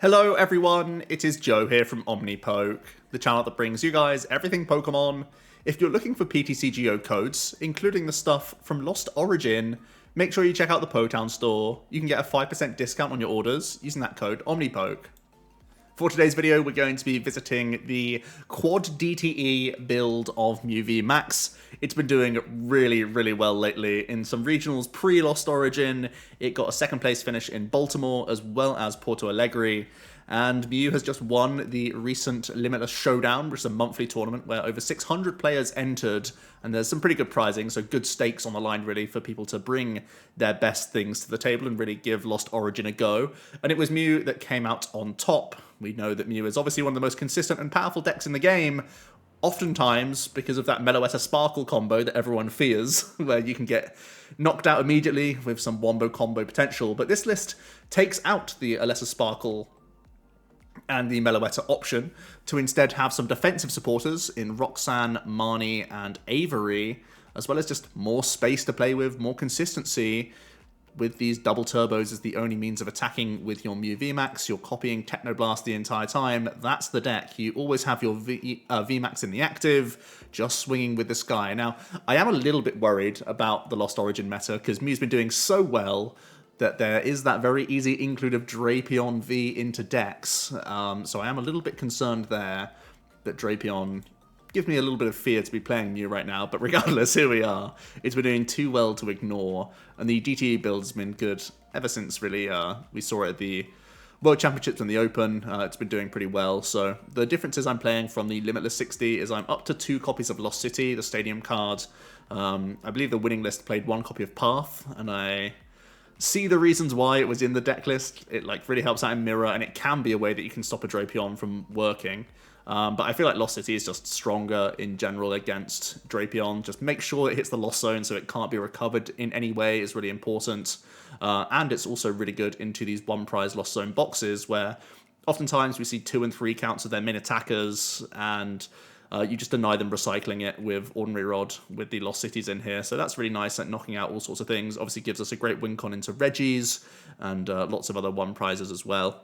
Hello everyone, it is Joe here from OmniPoke, the channel that brings you guys everything Pokemon. If you're looking for PTCGO codes, including the stuff from Lost Origin, make sure you check out the Potown store. You can get a 5% discount on your orders using that code OmniPoke. For today's video, we're going to be visiting the Quad DTE build of Mew VMAX. It's been doing really well lately. In some regionals pre-Lost Origin, it got a second place finish in Baltimore as well as Porto Alegre. And Mew has just won the recent Limitless Showdown, which is a monthly tournament where over 600 players entered, and there's some pretty good prizing, so good stakes on the line really for people to bring their best things to the table and really give Lost Origin a go. And it was Mew that came out on top. We know that Mew is obviously one of the most consistent and powerful decks in the game, oftentimes because of that Meloetta Sparkle combo that everyone fears, where you can get knocked out immediately with some wombo combo potential. But this list takes out the Alessa Sparkle and the Meloetta option to instead have some defensive supporters in Roxanne, Marnie, and Avery, as well as just more space to play with, more consistency. With these double turbos as the only means of attacking with your Mew VMAX, you're copying Technoblast the entire time. That's the deck. You always have your VMAX in the active, just swinging with the sky. Now, I am a little bit worried about the Lost Origin meta because Mew's been doing so well that there is that very easy include of Drapion V into decks. So I am a little bit concerned there that Drapion gives me a little bit of fear to be playing Mew right now, but regardless, here we are. It's been doing too well to ignore, and the DTE build has been good ever since really we saw it at the World Championships and the Open. It's been doing pretty well. So the differences I'm playing from the Limitless 60 is I'm up to 2 copies of Lost City, the stadium card. I believe the winning list played 1 copy of Path, and I see the reasons why it was in the deck list. It like really helps out in Mirror, and it can be a way that you can stop a Drapion from working. But I feel like Lost City is just stronger in general against Drapion. Just make sure it hits the Lost Zone so it can't be recovered in any way is really important. And it's also really good into these one prize Lost Zone boxes where oftentimes we see 2 and 3 counts of their min attackers, and you just deny them recycling it with Ordinary Rod with the Lost Cities in here. So that's really nice at knocking out all sorts of things. Obviously gives us a great win con into Regis and lots of other one prizes as well.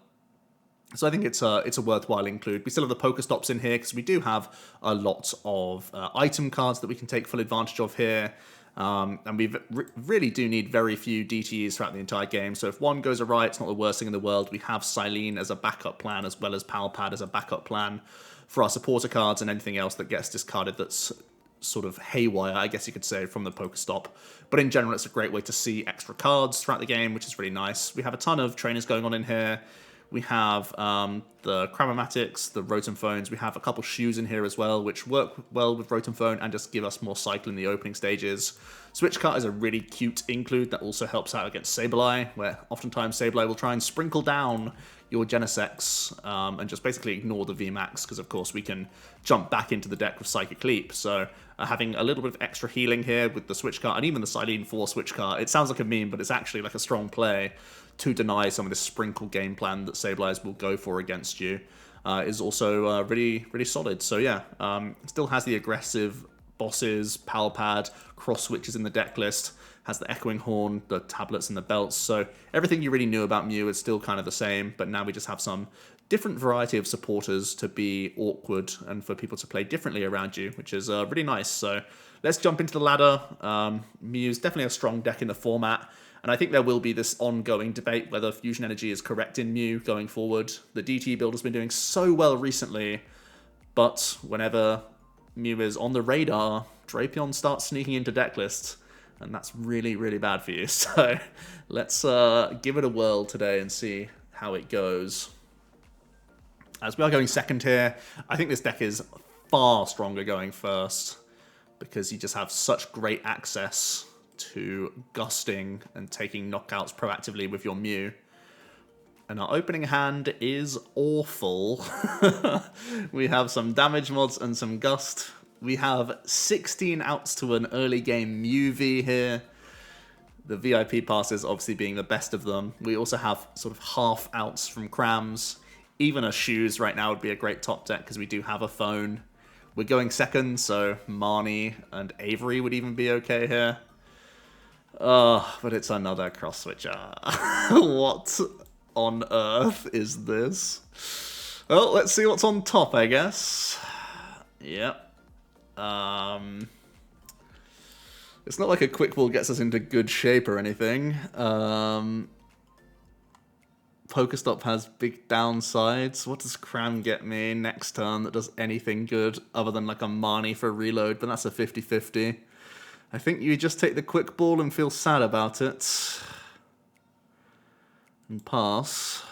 So I think it's a worthwhile include. We still have the PokéStops in here because we do have a lot of item cards that we can take full advantage of here. And we really do need very few DTEs throughout the entire game. So if one goes awry, it's not the worst thing in the world. We have Silene as a backup plan as well as Pal Pad as a backup plan for our supporter cards and anything else that gets discarded that's sort of haywire, I guess you could say, from the PokéStop. But in general, it's a great way to see extra cards throughout the game, which is really nice. We have a ton of trainers going on in here. We have the Cram-o-matics, the Rotom Phones. We have a couple shoes in here as well, which work well with Rotom Phone and just give us more cycle in the opening stages. Switch Cart is a really cute include that also helps out against Sableye, where oftentimes Sableye will try and sprinkle down your Genesects and just basically ignore the VMAX, because of course we can jump back into the deck with Psychic Leap. So having a little bit of extra healing here with the Switch Cart and even the Silene 4 Switch Cart, it sounds like a meme, but it's actually like a strong play to deny some of this sprinkle game plan that Sableyes will go for against you, is also really solid. So yeah, still has the aggressive bosses, Pal Pad, Cross Switches in the deck list, has the Echoing Horn, the tablets and the belts. So everything you really knew about Mew is still kind of the same, but now we just have some different variety of supporters to be awkward and for people to play differently around you, which is really nice. So let's jump into the ladder. Mew's definitely a strong deck in the format. And I think there will be this ongoing debate whether Fusion Energy is correct in Mew going forward. The DT build has been doing so well recently, but whenever Mew is on the radar, Drapion starts sneaking into deck lists, and that's really bad for you. So let's give it a whirl today and see how it goes. As we are going second here, I think this deck is far stronger going first because you just have such great access to gusting and taking knockouts proactively with your Mew. And our opening hand is awful. We have some damage mods and some gust. We have 16 outs to an early game Mew V here. The VIP passes obviously being the best of them. We also have sort of half outs from Crams. Even a shoes right now would be a great top deck because we do have a phone. We're going second, so Marnie and Avery would even be okay here. Oh, but it's another Cross Switcher. What on earth is this? Well, let's see what's on top, I guess. Yep. It's not like a quick ball gets us into good shape or anything. PokéStop has big downsides. What does Cram get me next turn that does anything good other than like a Marnie for reload? But that's a 50-50. I think you just take the quick ball and feel sad about it. And pass.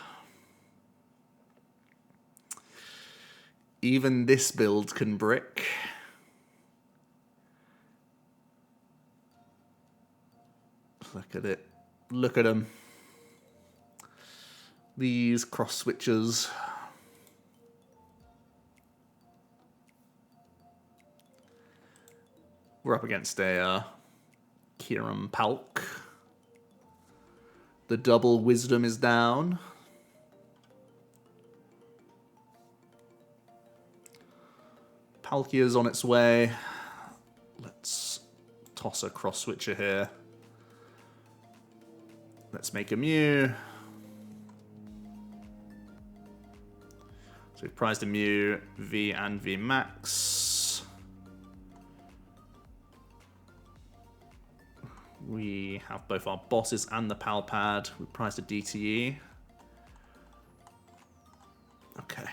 Even this build can brick. Look at it. Look at them. These cross switchers. We're up against a Kieran Palk. The double wisdom is down. Palkia's on its way. Let's toss a cross switcher here. Let's make a Mew. So we've prized a Mew V and VMAX. We have both our bosses and the Pal Pad. We prized a DTE. Okay.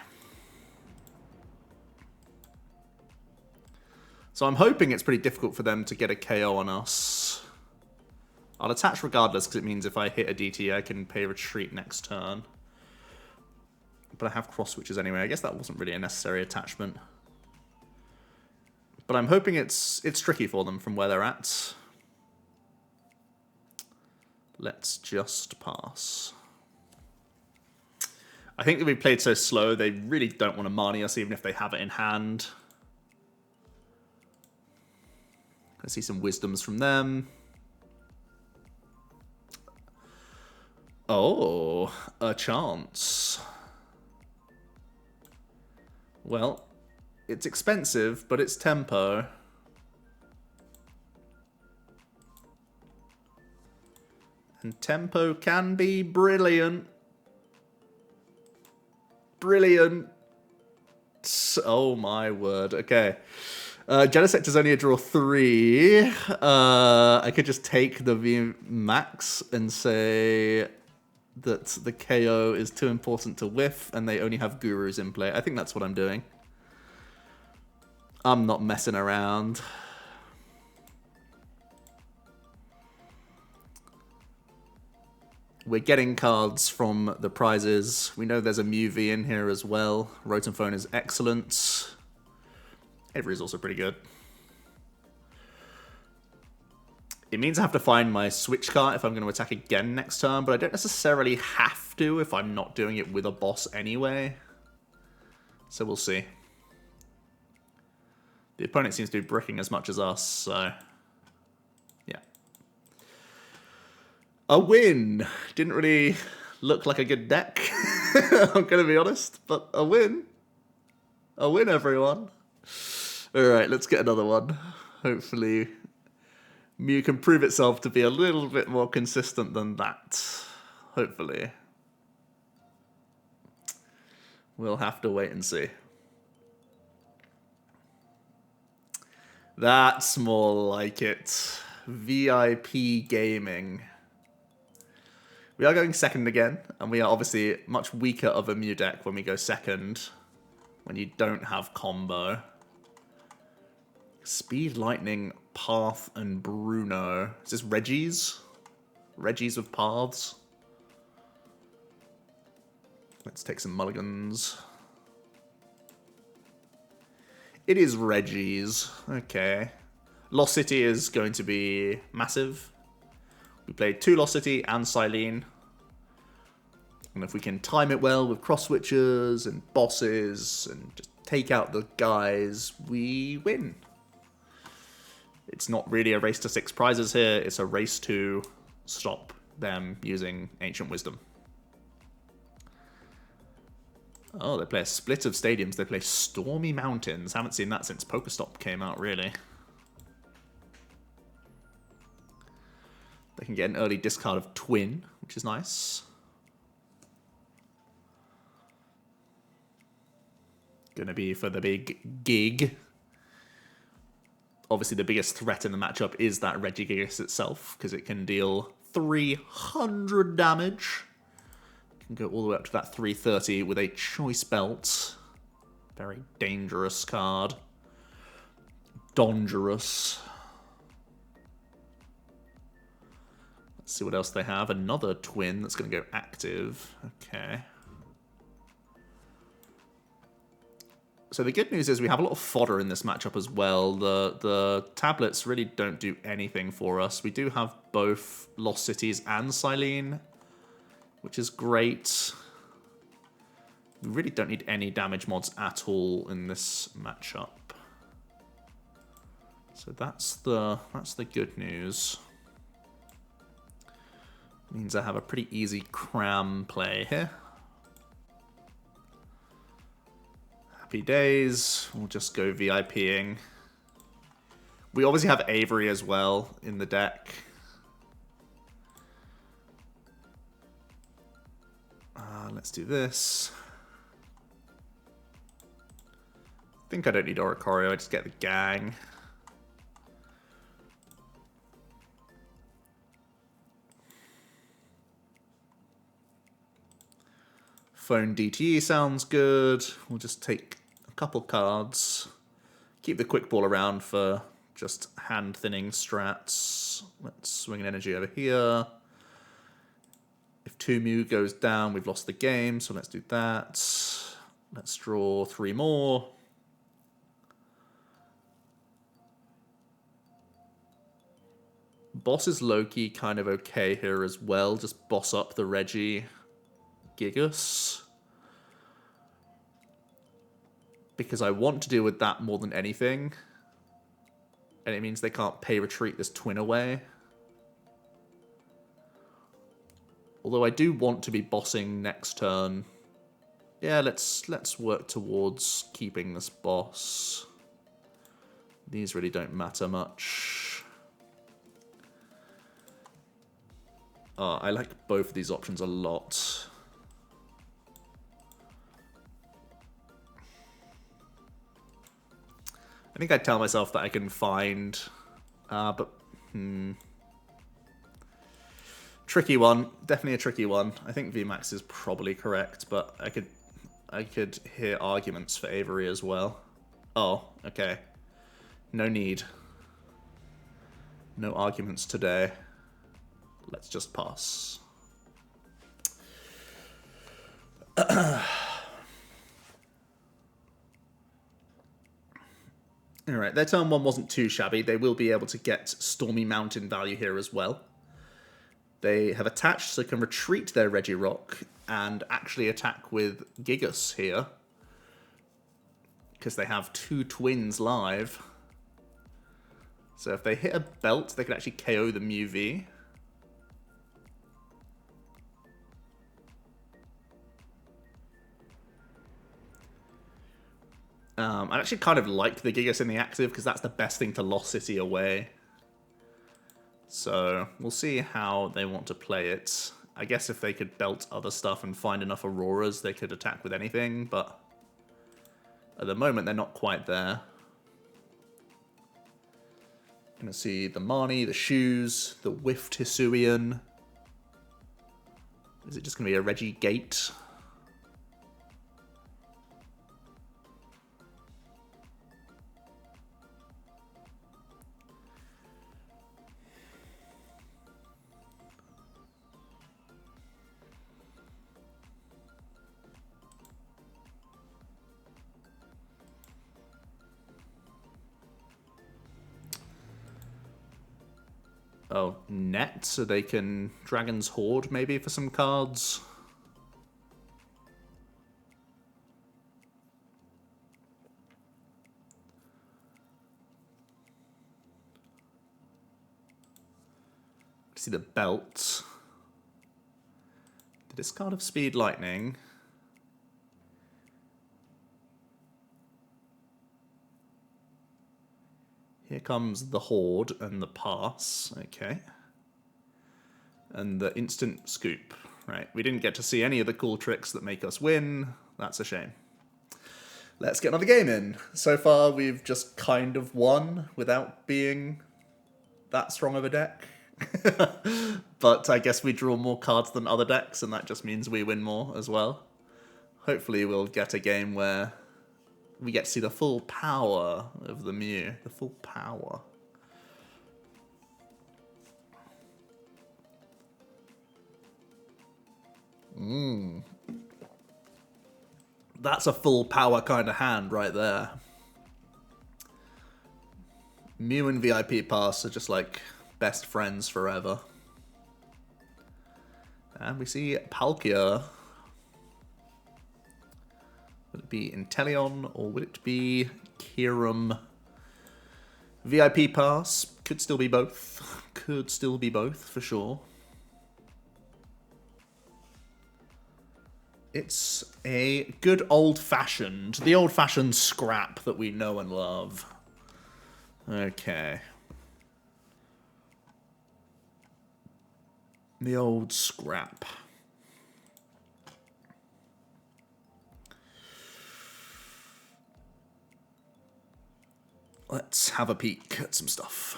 So I'm hoping it's pretty difficult for them to get a KO on us. I'll attach regardless because it means if I hit a DTE I can pay retreat next turn. But I have cross switches anyway. I guess that wasn't really a necessary attachment. But I'm hoping it's tricky for them from where they're at. Let's just pass. I think that we played so slow, they really don't want to Marnie us even if they have it in hand. I see some wisdoms from them. Oh, a chance. Well, it's expensive, but it's tempo. And tempo can be brilliant. Brilliant. Oh my word. Okay. Genesect is only a draw 3. I could just take the VMAX and say that the KO is too important to whiff and they only have Gurus in play. I think that's what I'm doing. I'm not messing around. We're getting cards from the prizes. We know there's a Mew V in here as well. Rotom Phone is excellent. Avery is also pretty good. It means I have to find my Switch Cart if I'm going to attack again next turn, but I don't necessarily have to if I'm not doing it with a boss anyway. So we'll see. The opponent seems to be bricking as much as us, so yeah. A win! Didn't really look like a good deck, I'm going to be honest, but a win. A win, everyone. Alright, let's get another one. Hopefully Mew can prove itself to be a little bit more consistent than that. Hopefully. We'll have to wait and see. That's more like it. VIP Gaming. We are going second again, and we are obviously much weaker of a Mew deck when we go second, when you don't have combo. Speed, Lightning, Path, and Bruno. Is this Reggie's? Reggie's with Paths. Let's take some mulligans. It is Reggie's. Okay. Lost City is going to be massive. We played 2 Lost City and Silene. And if we can time it well with cross switchers and bosses and just take out the guys, we win. It's not really a race to 6 prizes here. It's a race to stop them using Ancient Wisdom. Oh, they play a split of stadiums. They play Stormy Mountains. Haven't seen that since PokéStop came out, really. They can get an early discard of Twin, which is nice. Gonna be for the big gig. Obviously, the biggest threat in the matchup is that Regigigas itself, because it can deal 300 damage. Can go all the way up to that 330 with a Choice Belt. Very dangerous card. Dangerous. Let's see what else they have. Another twin that's going to go active. Okay. So the good news is we have a lot of fodder in this matchup as well. The tablets really don't do anything for us. We do have both Lost Cities and Silene, which is great. We really don't need any damage mods at all in this matchup. So that's the good news. Means I have a pretty easy cram play here. Happy days. We'll just go VIPing. We obviously have Avery as well in the deck. Let's do this. I think I don't need Oricorio, I just get the gang. Phone DTE sounds good. We'll just take a couple cards. Keep the quick ball around for just hand thinning strats. Let's swing an energy over here. If 2 Mew goes down, we've lost the game, so let's do that. Let's draw 3 more. Boss is low-key kind of okay here as well. Just boss up the Regigigas. Because I want to deal with that more than anything. And it means they can't pay retreat this twin away. Although I do want to be bossing next turn. Yeah, let's work towards keeping this boss. These really don't matter much. I like both of these options a lot. I think I tell myself that I can find, tricky one, definitely a tricky one. I think VMAX is probably correct, but I could hear arguments for Avery as well. Oh, okay. No need. No arguments today. Let's just pass. Alright, their turn 1 wasn't too shabby. They will be able to get Stormy Mountain value here as well. They have attached, so can retreat their Regirock and actually attack with Gigas here. Because they have 2 twins live. So if they hit a belt, they can actually KO the Mew V. I actually kind of like the Gigas in the active because that's the best thing to Lost City away. So we'll see how they want to play it. I guess if they could belt other stuff and find enough Auroras, they could attack with anything, but at the moment they're not quite there. Gonna see the Marnie, the Shoes, the Whiff Hisuian. Is it just gonna be a Regigate? Oh, net, so they can Dragon's Horde maybe for some cards. See the belt. The discard of Speed Lightning. Here comes the Horde and the Pass, okay. And the Instant Scoop, right. We didn't get to see any of the cool tricks that make us win. That's a shame. Let's get another game in. So far, we've just kind of won without being that strong of a deck. But I guess we draw more cards than other decks, and that just means we win more as well. Hopefully we'll get a game where we get to see the full power of the Mew. The full power. That's a full power kind of hand right there. Mew and VIP Pass are just like best friends forever. And we see Palkia. Would it be Inteleon or would it be Kyurem? VIP Pass. Could still be both. Could still be both for sure. It's a good old-fashioned, the old-fashioned scrap that we know and love. Okay. The old scrap. Let's have a peek at some stuff.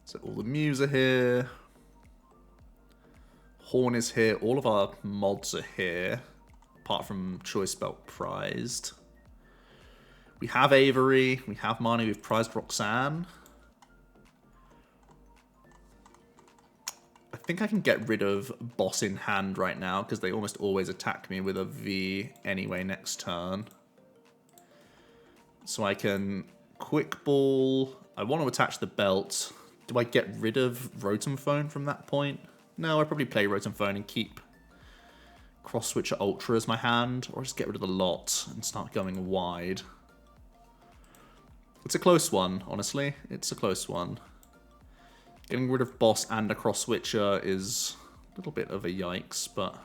So all the Mews are here. Horn is here. All of our mods are here, apart from Choice Belt prized. We have Avery. We have Marnie. We've prized Roxanne. I think I can get rid of Boss in hand right now because they almost always attack me with a V anyway next turn. So I can Quick Ball. I want to attach the belt. Do I get rid of Rotom Phone from that point? No, I probably play Rotom Phone and keep Cross Switcher Ultra as my hand, or just get rid of the lot and start going wide. It's a close one, honestly. It's a close one. Getting rid of Boss and a Cross Switcher is a little bit of a yikes, but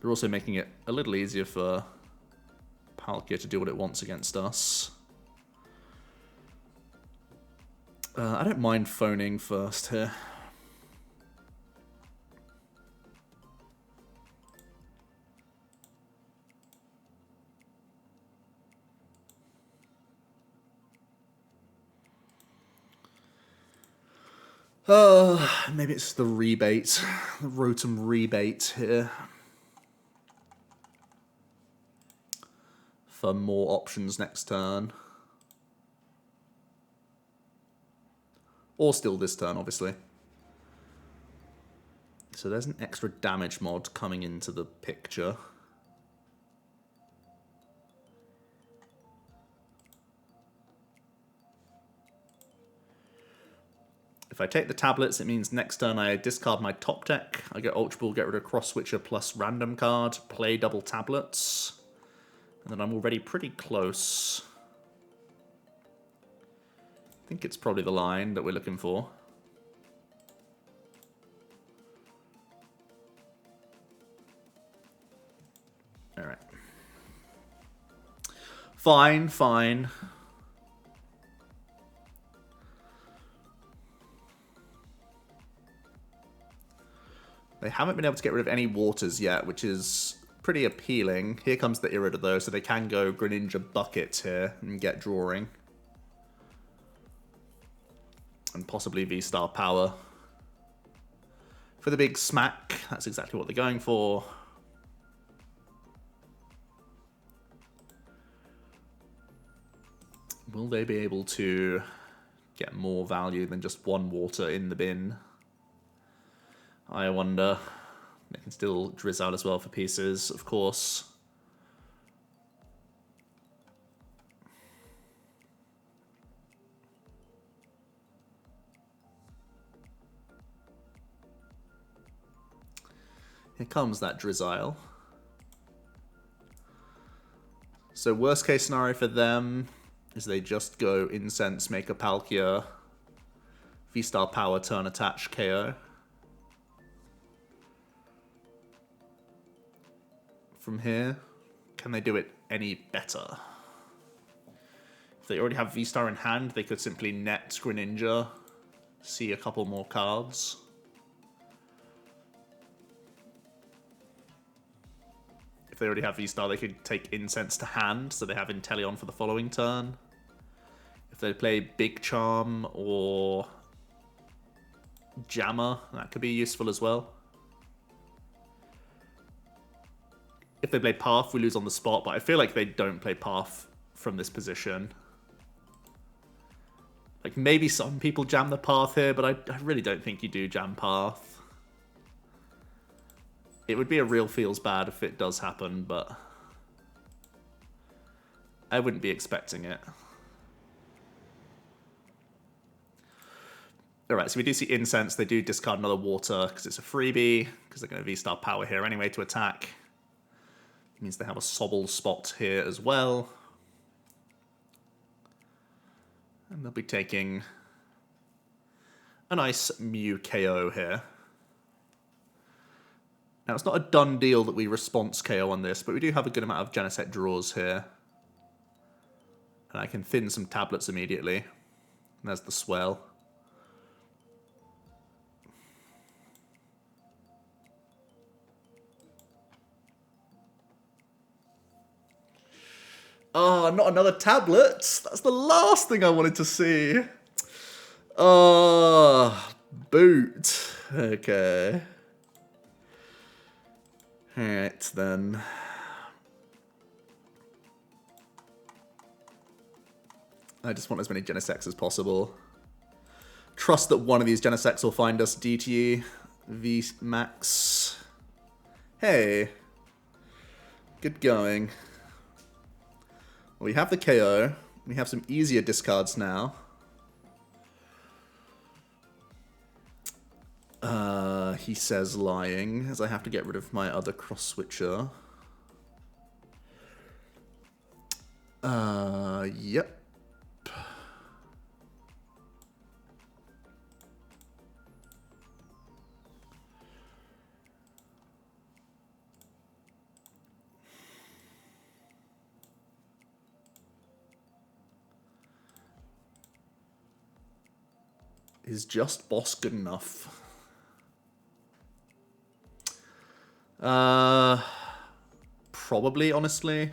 you're also making it a little easier for Palkia to do what it wants against us. I don't mind phoning first here. Maybe it's the rebate, the Rotom rebate here. For more options next turn. Or still this turn, obviously. So there's an extra damage mod coming into the picture. If I take the tablets, it means next turn I discard my top deck. I get Ultra Ball, get rid of Cross Switcher plus random card, play double tablets. And then I'm already pretty close. I think it's probably the line that we're looking for. Alright. Fine, fine. They haven't been able to get rid of any waters yet, which is pretty appealing. Here comes the Irida though, so they can go Greninja Bucket here and get drawing. And possibly V-Star Power. For the big smack, that's exactly what they're going for. Will they be able to get more value than just one water in the bin? I wonder. They can still Drizz out as well for pieces, of course. Here comes that Drizzile. So worst case scenario for them is they just go Incense, make a Palkia, V-Star Power, turn attach, KO. From here, can they do it any better? If they already have V-Star in hand, they could simply net Greninja, see a couple more cards. If they already have V-Star, they could take Incense to hand, so they have Inteleon for the following turn. If they play Big Charm or Jammer, that could be useful as well. If they play Path, we lose on the spot, but I feel like they don't play Path from this position. Like, maybe some people jam the Path here, but I really don't think you do jam Path. It would be a real feels bad if it does happen, but I wouldn't be expecting it. Alright, so we do see Incense. They do discard another Water because it's a freebie, because they're going to V-Star Power here anyway to attack. It means they have a Sobble spot here as well. And they'll be taking a nice Mew KO here. Now, it's not a done deal that we response KO on this, but we do have a good amount of Genesect draws here. And I can thin some tablets immediately. And there's the Swell. Oh, not another tablet. That's the last thing I wanted to see. Oh, boot. Okay. Alright, then. I just want as many Genesects as possible. Trust that one of these Genesects will find us DTE VMAX. Hey. Good going. We have the KO. We have some easier discards now. He says lying, as I have to get rid of my other Cross Switcher. Yep. Is just boss good enough? Probably, honestly.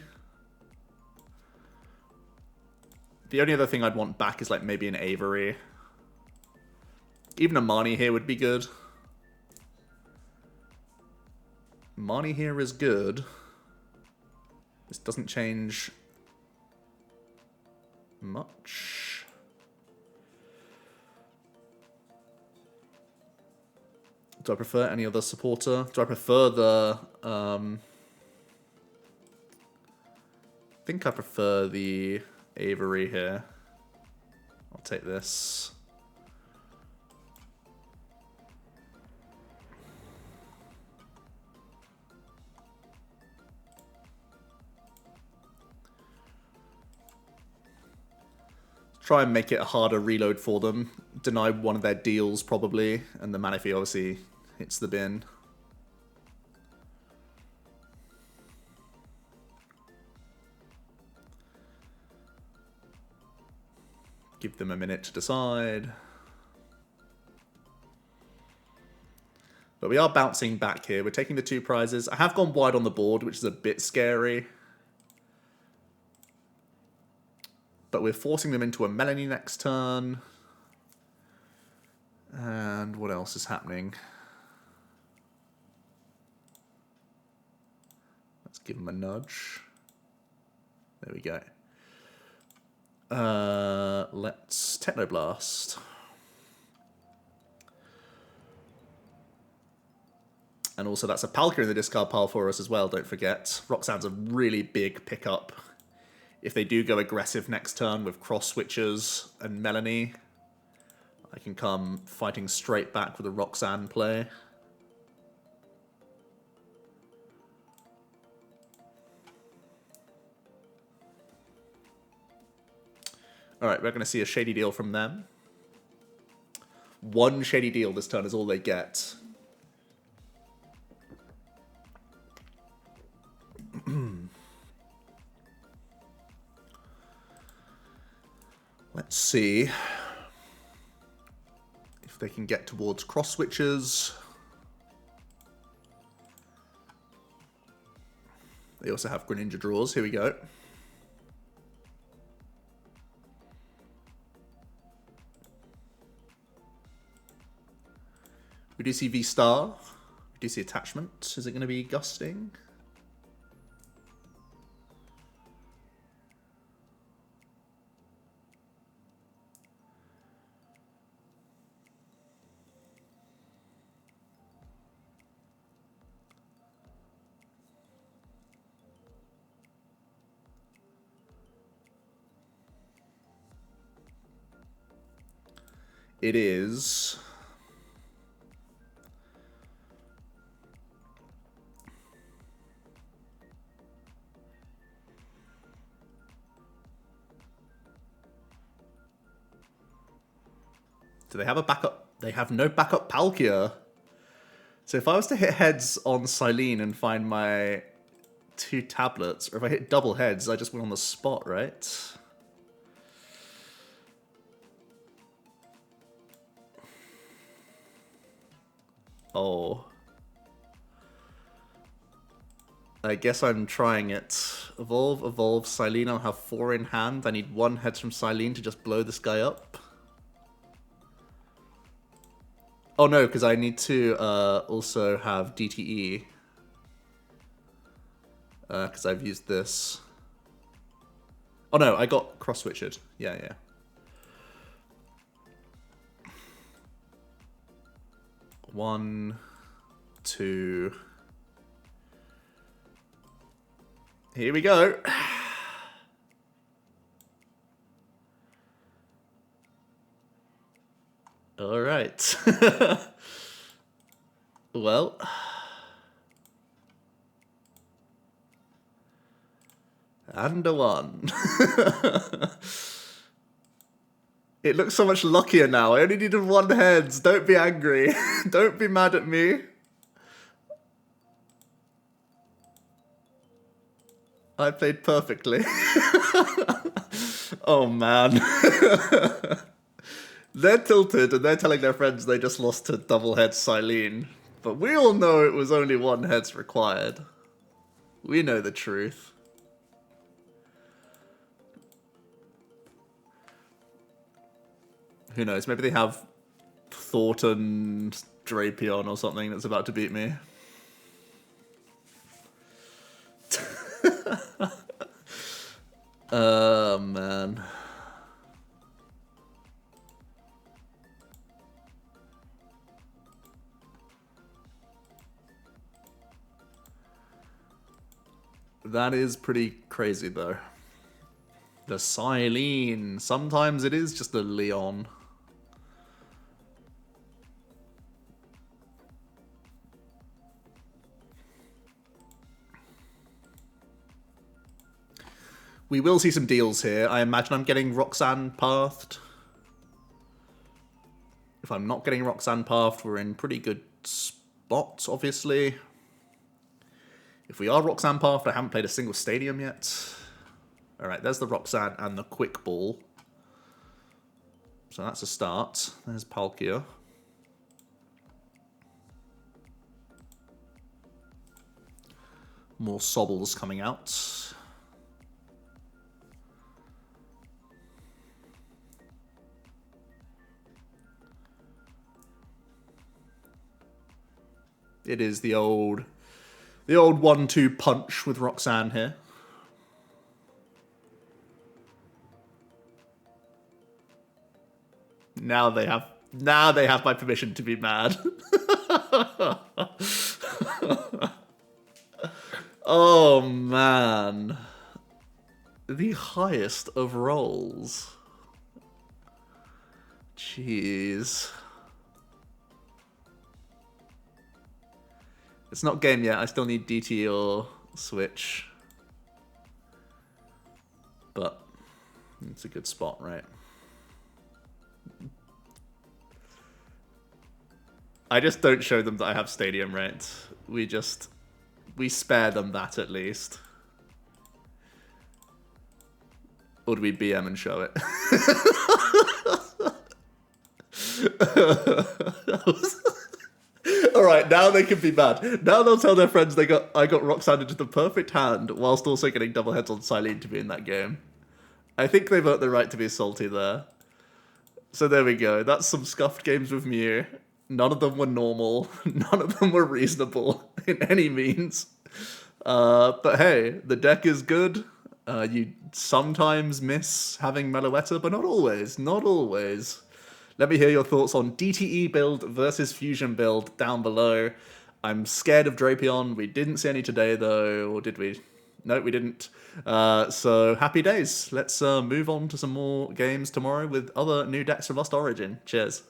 The only other thing I'd want back is like maybe an Avery. Even a Marnie here would be good. Marnie here is good. This doesn't change much. Do I prefer any other supporter? Do I prefer the... I think I prefer the Avery here. I'll take this. Try and make it a harder reload for them. Deny one of their deals, probably. And the Manaphy obviously hits the bin. Give them a minute to decide. But we are bouncing back here. We're taking the 2 prizes. I have gone wide on the board, which is a bit scary. But we're forcing them into a Melanie next turn. And what else is happening? Let's give them a nudge. There we go. Let's Technoblast. And also that's a Palkia in the discard pile for us as well, don't forget. Roxanne's a really big pickup. If they do go aggressive next turn with Cross Switchers and Melanie, I can come fighting straight back with a Roxanne play. Alright, we're going to see a Shady Deal from them. 1 Shady Deal this turn is all they get. Let's see if they can get towards Cross Switchers. They also have Greninja draws. Here we go. We do see V-Star. We do see attachment. Is it going to be Gusting? It is... Do they have a backup? They have no backup Palkia. So if I was to hit heads on Silene and find my 2 tablets, or if I hit double heads, I just win on the spot, right? Oh. I guess I'm trying it. Evolve, evolve, Silene. I'll have 4 in hand. I need 1 heads from Silene to just blow this guy up. Oh no, because I need to also have DTE. Because I've used this. Oh no, I got Cross Switched. Yeah, yeah. One, 2. Here we go. All right. Well. And a 1. It looks so much luckier now. I only needed 1 heads. Don't be angry. Don't be mad at me. I played perfectly. Oh, man. They're tilted and they're telling their friends they just lost to double head Silene. But we all know it was only 1 heads required. We know the truth. Who knows? Maybe they have Thornton Drapion or something that's about to beat me. Oh, man. That is pretty crazy, though. The Silene. Sometimes it is just a Leon. We will see some deals here. I imagine I'm getting Roxanne pathed. If I'm not getting Roxanne pathed, we're in pretty good spots, obviously. If we are Roxanne pathed, I haven't played a single stadium yet. Alright, there's the Roxanne and the Quick Ball. So that's a start. There's Palkia. More Sobbles coming out. It is the old 1-2 punch with Roxanne here. Now they have my permission to be mad. Oh man. The highest of rolls. Jeez. It's not game yet. I still need DT or Switch. But it's a good spot, right? I just don't show them that I have stadium, right? We spare them that at least. Or do we BM and show it? Alright, now they can be mad. Now they'll tell their friends I got Roxanne into the perfect hand whilst also getting double heads on Silene to be in that game. I think they've earned the right to be salty there. So there we go. That's some scuffed games with Mew. None of them were normal. None of them were reasonable in any means. But hey, the deck is good. You sometimes miss having Meloetta, but not always. Not always. Let me hear your thoughts on DTE build versus Fusion build down below. I'm scared of Drapion. We didn't see any today, though. Or did we? No, we didn't. So happy days. Let's move on to some more games tomorrow with other new decks from Lost Origin. Cheers.